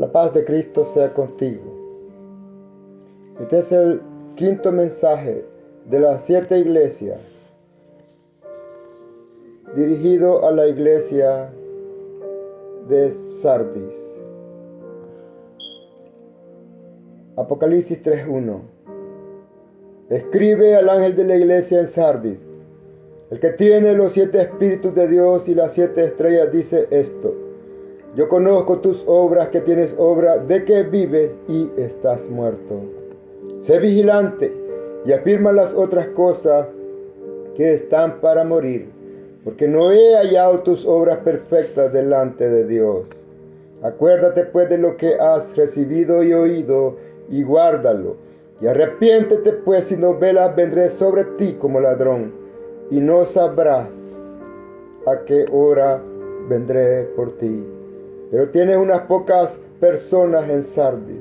La paz de Cristo sea contigo. Este es el quinto mensaje de las 7 iglesias, dirigido a la iglesia de Sardis. Apocalipsis 3:1. Escribe al ángel de la iglesia en Sardis, el que tiene los 7 espíritus de Dios y las 7 estrellas, dice esto: yo conozco tus obras, que tienes obra de que vives y estás muerto. Sé vigilante y afirma las otras cosas que están para morir, porque no he hallado tus obras perfectas delante de Dios. Acuérdate pues de lo que has recibido y oído, y guárdalo. Y arrepiéntete pues, si no velas vendré sobre ti como ladrón, y no sabrás a qué hora vendré por ti. Pero tienes unas pocas personas en Sardis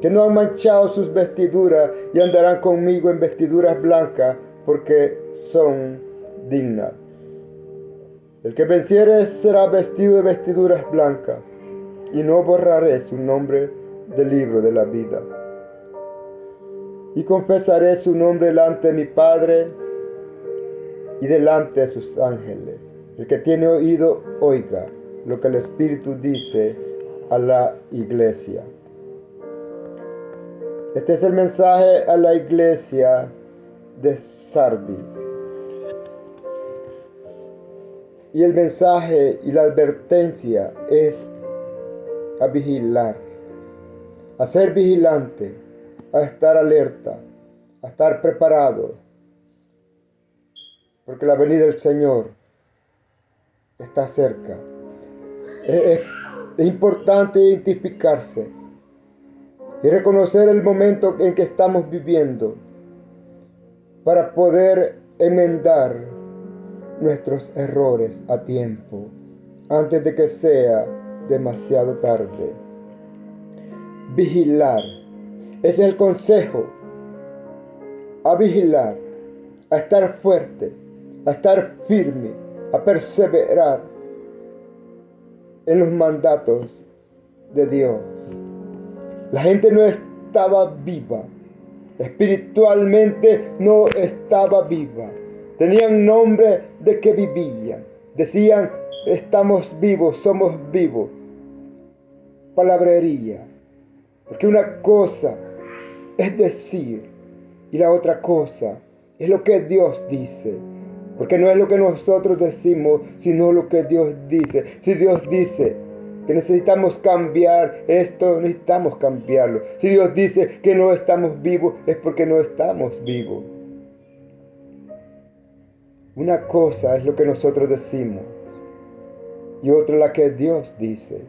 que no han manchado sus vestiduras y andarán conmigo en vestiduras blancas, porque son dignas. El que venciere será vestido de vestiduras blancas, y no borraré su nombre del libro de la vida. Y confesaré su nombre delante de mi Padre y delante de sus ángeles. El que tiene oído, oiga lo que el Espíritu dice a la iglesia. Este es el mensaje a la iglesia de Sardis. Y el mensaje y la advertencia es a vigilar, a ser vigilante, a estar alerta, a estar preparado, porque la venida del Señor está cerca. Es importante identificarse y reconocer el momento en que estamos viviendo para poder enmendar nuestros errores a tiempo, antes de que sea demasiado tarde. Vigilar. Ese es el consejo. A vigilar, a estar fuerte, a estar firme, a perseverar en los mandatos de Dios. La gente no estaba viva. Espiritualmente no estaba viva. Tenían nombre de que vivían. Decían, estamos vivos, somos vivos. Palabrería. Porque una cosa es decir y la otra cosa es lo que Dios dice. Porque no es lo que nosotros decimos, sino lo que Dios dice. Si Dios dice que necesitamos cambiar esto, necesitamos cambiarlo. Si Dios dice que no estamos vivos, es porque no estamos vivos. Una cosa es lo que nosotros decimos y otra la que Dios dice.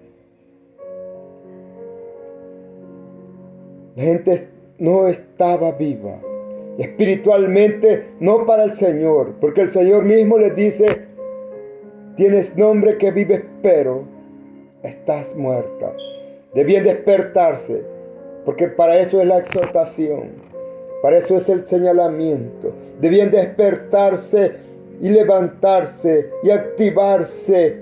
La gente no estaba viva. Espiritualmente, no para el Señor, porque el Señor mismo les dice, tienes nombre que vives, pero estás muerta. Debían despertarse, porque para eso es la exhortación, para eso es el señalamiento. Debían despertarse y levantarse y activarse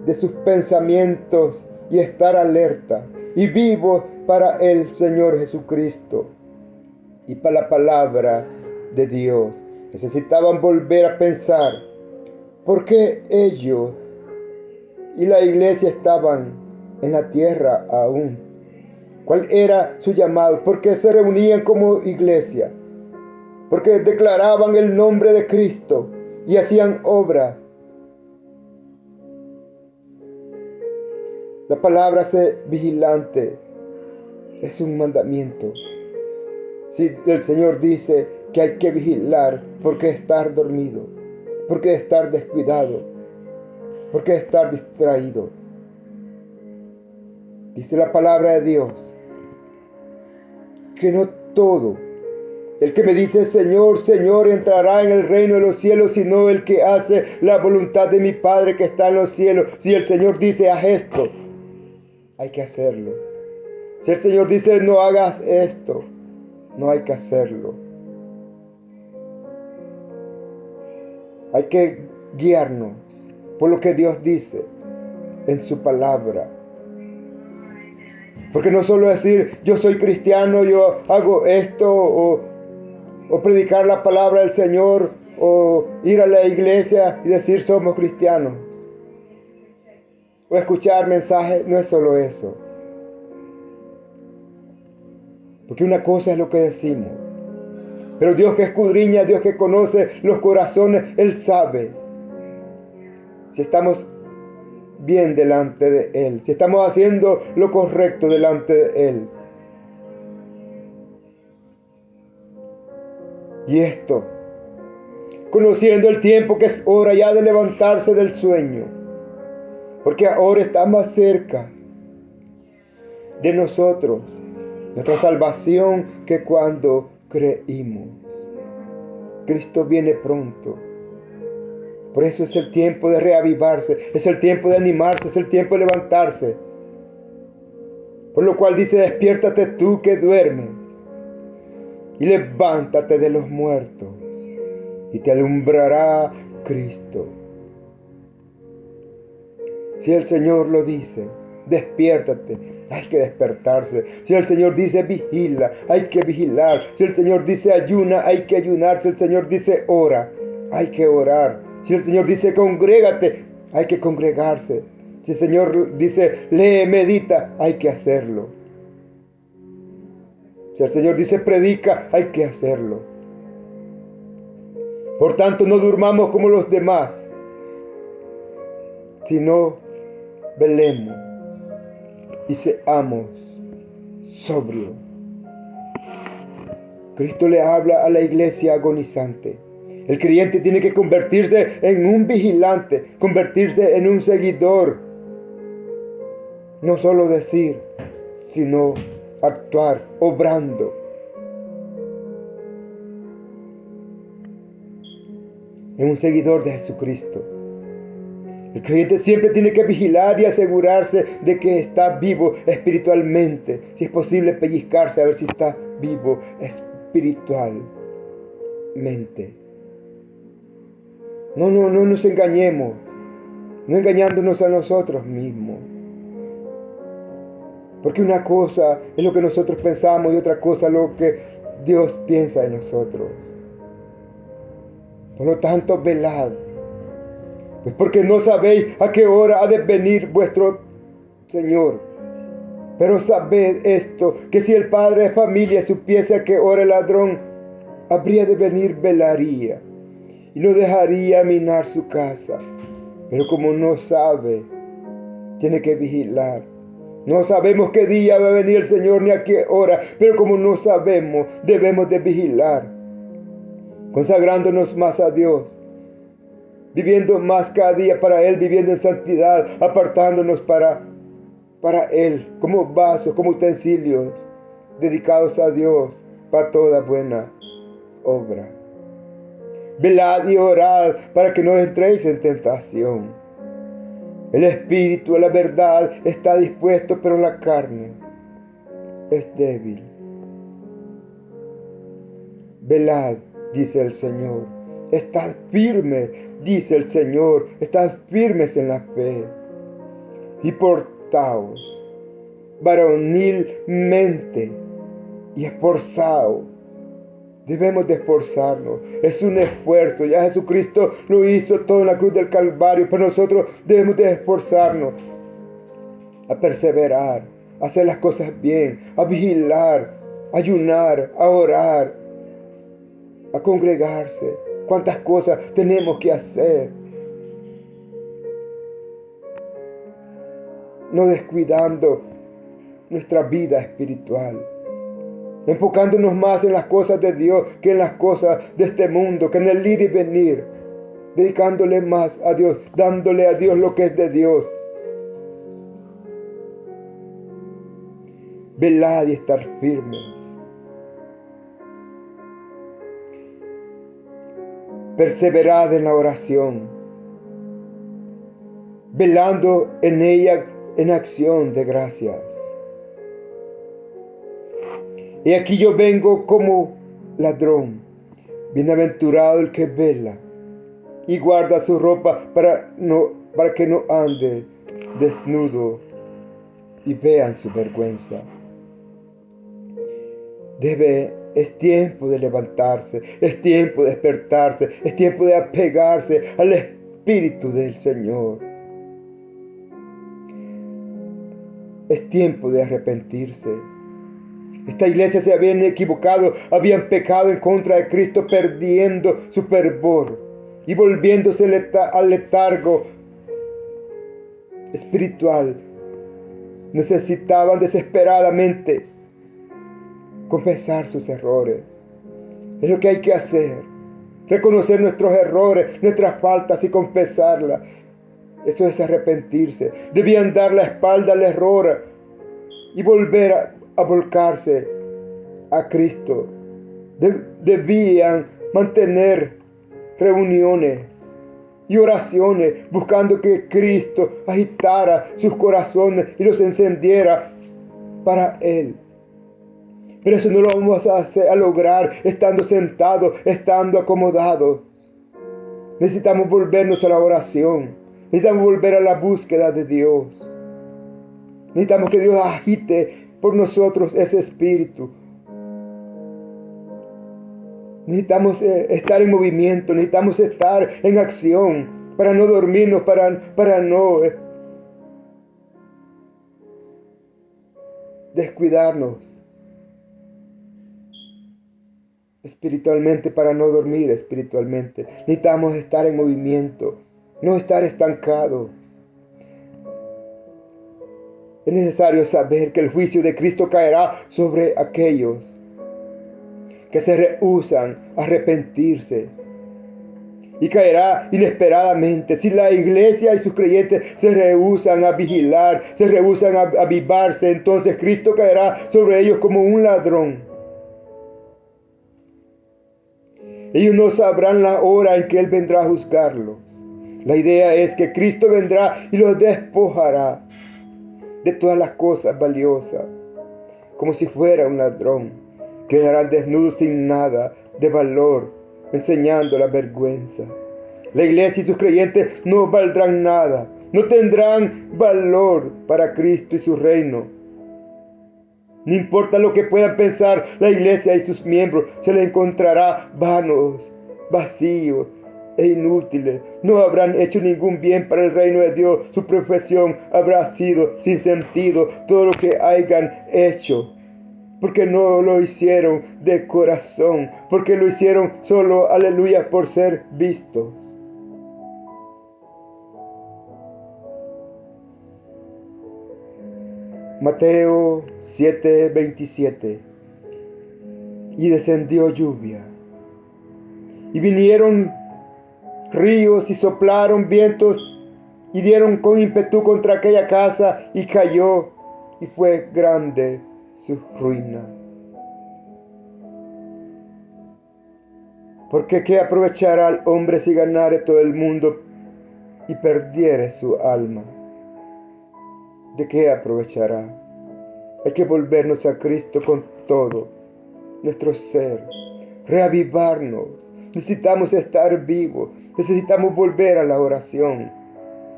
de sus pensamientos y estar alertas y vivos para el Señor Jesucristo y para la palabra de Dios. Necesitaban volver a pensar por qué ellos y la iglesia estaban en la tierra aún. ¿Cuál era su llamado? ¿Por qué se reunían como iglesia? Porque declaraban el nombre de Cristo y hacían obras. La palabra ser vigilante es un mandamiento. Si el Señor dice que hay que vigilar, ¿por qué estar dormido? ¿Por qué estar descuidado? ¿Por qué estar distraído? Dice la palabra de Dios que no todo el que me dice Señor, Señor, entrará en el reino de los cielos, sino el que hace la voluntad de mi Padre que está en los cielos. Si el Señor dice haz esto, hay que hacerlo. Si el Señor dice no hagas esto, no hay que hacerlo. Hay que guiarnos por lo que Dios dice en su palabra. Porque no solo decir, yo soy cristiano, yo hago esto, o predicar la palabra del Señor, o ir a la iglesia y decir somos cristianos. O escuchar mensajes, no es solo eso. Porque una cosa es lo que decimos. Pero Dios que escudriña, Dios que conoce los corazones, Él sabe si estamos bien delante de Él, si estamos haciendo lo correcto delante de Él. Y esto, conociendo el tiempo que es hora ya de levantarse del sueño, porque ahora está más cerca de nosotros nuestra salvación que cuando creímos. Cristo viene pronto. Por eso es el tiempo de reavivarse, es el tiempo de animarse, es el tiempo de levantarse. Por lo cual dice, despiértate tú que duermes y levántate de los muertos y te alumbrará Cristo. Si el Señor lo dice, despiértate, hay que despertarse. Si el Señor dice vigila, hay que vigilar. Si el Señor dice ayuna, hay que ayunar. Si el Señor dice ora, hay que orar. Si el Señor dice congrégate, hay que congregarse. Si el Señor dice lee, medita, hay que hacerlo. Si el Señor dice predica, hay que hacerlo. Por tanto, no durmamos como los demás, sino velemos y seamos sobrios. Cristo le habla a la iglesia agonizante. El creyente tiene que convertirse en un vigilante, convertirse en un seguidor. No solo decir, sino actuar, obrando. En un seguidor de Jesucristo. El creyente siempre tiene que vigilar y asegurarse de que está vivo espiritualmente. Si es posible, pellizcarse a ver si está vivo espiritualmente. No nos engañemos. No engañándonos a nosotros mismos. Porque una cosa es lo que nosotros pensamos y otra cosa es lo que Dios piensa de nosotros. Por lo tanto, velad. Pues porque no sabéis a qué hora ha de venir vuestro Señor. Pero sabed esto, que si el padre de familia supiese a qué hora el ladrón habría de venir, velaría y no dejaría minar su casa. Pero como no sabe, tiene que vigilar. No sabemos qué día va a venir el Señor ni a qué hora, pero como no sabemos, debemos de vigilar, consagrándonos más a Dios, viviendo más cada día para Él, viviendo en santidad, apartándonos para Él, como vasos, como utensilios, dedicados a Dios para toda buena obra. Velad y orad para que no entréis en tentación. El espíritu, la verdad, está dispuesto, pero la carne es débil. Velad, dice el Señor. Estad firmes, dice el Señor. Estad firmes en la fe. Y portaos varonilmente y esforzaos. Debemos de esforzarnos. Es un esfuerzo. Ya Jesucristo lo hizo todo en la cruz del Calvario. Pero nosotros debemos de esforzarnos a perseverar, a hacer las cosas bien, a vigilar, a ayunar, a orar, a congregarse. ¿Cuántas cosas tenemos que hacer? No descuidando nuestra vida espiritual. Enfocándonos más en las cosas de Dios que en las cosas de este mundo, que en el ir y venir. Dedicándole más a Dios, dándole a Dios lo que es de Dios. Velad y estar firmes. Perseverad en la oración, velando en ella en acción de gracias. Y aquí yo vengo como ladrón. Bienaventurado el que vela y guarda su ropa para que no ande desnudo y vean su vergüenza. Es tiempo de levantarse, es tiempo de despertarse, es tiempo de apegarse al Espíritu del Señor. Es tiempo de arrepentirse. Esta iglesia se habían equivocado, habían pecado en contra de Cristo, perdiendo su fervor y volviéndose al letargo espiritual. Necesitaban desesperadamente confesar sus errores. Es lo que hay que hacer. Reconocer nuestros errores, nuestras faltas y confesarlas. Eso es arrepentirse. Debían dar la espalda al error y volver a volcarse a Cristo. Debían mantener reuniones y oraciones buscando que Cristo agitara sus corazones y los encendiera para Él. Pero eso no lo vamos a lograr estando sentados, estando acomodados. Necesitamos volvernos a la oración. Necesitamos volver a la búsqueda de Dios. Necesitamos que Dios agite por nosotros ese espíritu. Necesitamos estar en movimiento, necesitamos estar en acción para no dormirnos, para no descuidarnos espiritualmente, para no dormir espiritualmente. Necesitamos estar en movimiento, no estar estancados. Es necesario saber que el juicio de Cristo caerá sobre aquellos que se rehúsan a arrepentirse. Y caerá inesperadamente si la iglesia y sus creyentes se rehúsan a vigilar, se rehúsan a avivarse. Entonces Cristo caerá sobre ellos como un ladrón. Ellos no sabrán la hora en que Él vendrá a juzgarlos. La idea es que Cristo vendrá y los despojará de todas las cosas valiosas, como si fuera un ladrón. Quedarán desnudos sin nada de valor, enseñando la vergüenza. La iglesia y sus creyentes no valdrán nada, no tendrán valor para Cristo y su reino. No importa lo que puedan pensar la iglesia y sus miembros, se les encontrará vanos, vacíos e inútiles. No habrán hecho ningún bien para el reino de Dios. Su profesión habrá sido sin sentido. Todo lo que hayan hecho, porque no lo hicieron de corazón, porque lo hicieron solo, aleluya, por ser vistos. Mateo 7:27. Y descendió lluvia, y vinieron ríos y soplaron vientos, y dieron con ímpetu contra aquella casa, y cayó, y fue grande su ruina. Porque ¿qué aprovechará al hombre si ganare todo el mundo y perdiere su alma? ¿De qué aprovechará? Hay que volvernos a Cristo con todo nuestro ser, reavivarnos. Necesitamos estar vivos, necesitamos volver a la oración,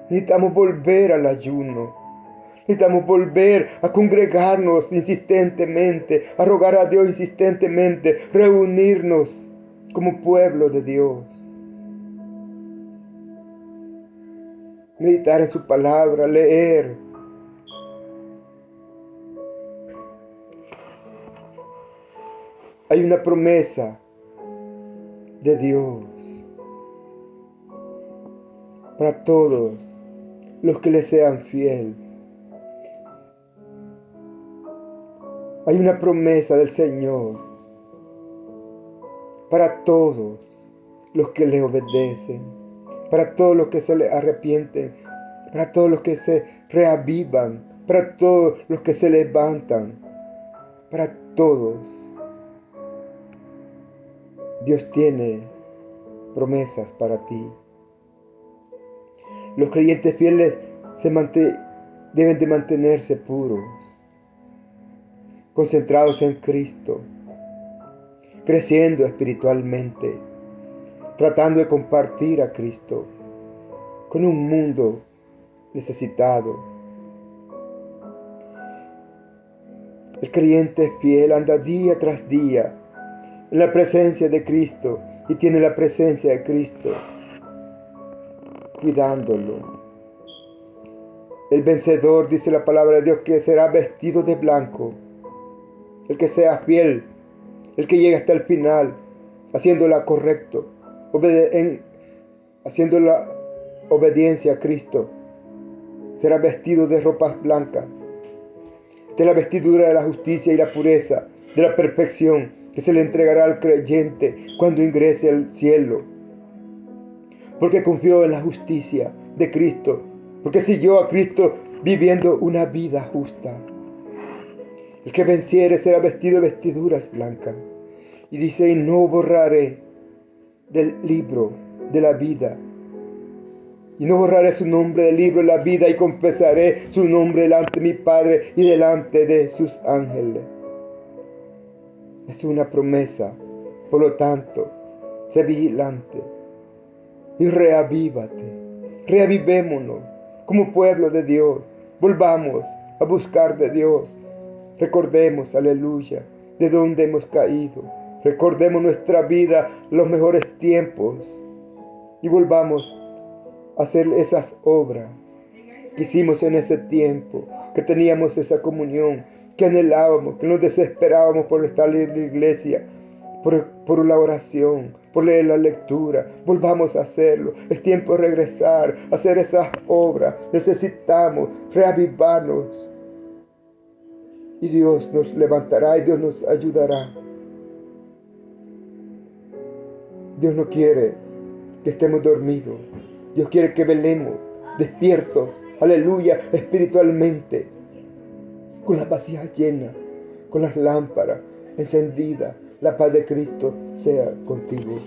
necesitamos volver al ayuno, necesitamos volver a congregarnos insistentemente, a rogar a Dios insistentemente, reunirnos como pueblo de Dios. Meditar en su palabra, leer. Hay una promesa de Dios para todos los que le sean fiel. Hay una promesa del Señor para todos los que le obedecen, para todos los que se le arrepienten, para todos los que se reavivan, para todos los que se levantan, para todos. Dios tiene promesas para ti. Los creyentes fieles deben de mantenerse puros, concentrados en Cristo, creciendo espiritualmente, tratando de compartir a Cristo con un mundo necesitado. El creyente fiel anda día tras día en la presencia de Cristo y tiene la presencia de Cristo cuidándolo. El vencedor, dice la palabra de Dios, que será vestido de blanco. El que sea fiel, el que llegue hasta el final, haciéndola correcto, haciendo la obediencia a Cristo, será vestido de ropas blancas, de la vestidura de la justicia y la pureza, de la perfección que se le entregará al creyente cuando ingrese al cielo. Porque confió en la justicia de Cristo, porque siguió a Cristo viviendo una vida justa. El que venciere será vestido de vestiduras blancas. Y dice, y no borraré del libro de la vida. Y no borraré su nombre del libro de la vida, y confesaré su nombre delante de mi Padre y delante de sus ángeles. Es una promesa. Por lo tanto, sé vigilante y reavívate. Reavivémonos como pueblo de Dios. Volvamos a buscar de Dios. Recordemos, aleluya, de dónde hemos caído. Recordemos nuestra vida, los mejores tiempos. Y volvamos a hacer esas obras que hicimos en ese tiempo, que teníamos esa comunión, que anhelábamos, que nos desesperábamos por estar en la iglesia, por la oración, por leer la lectura. Volvamos a hacerlo. Es tiempo de regresar, a hacer esas obras. Necesitamos reavivarnos. Y Dios nos levantará y Dios nos ayudará. Dios no quiere que estemos dormidos. Dios quiere que velemos, despiertos, aleluya, espiritualmente, con las vasijas llenas, con las lámparas encendidas. La paz de Cristo sea contigo.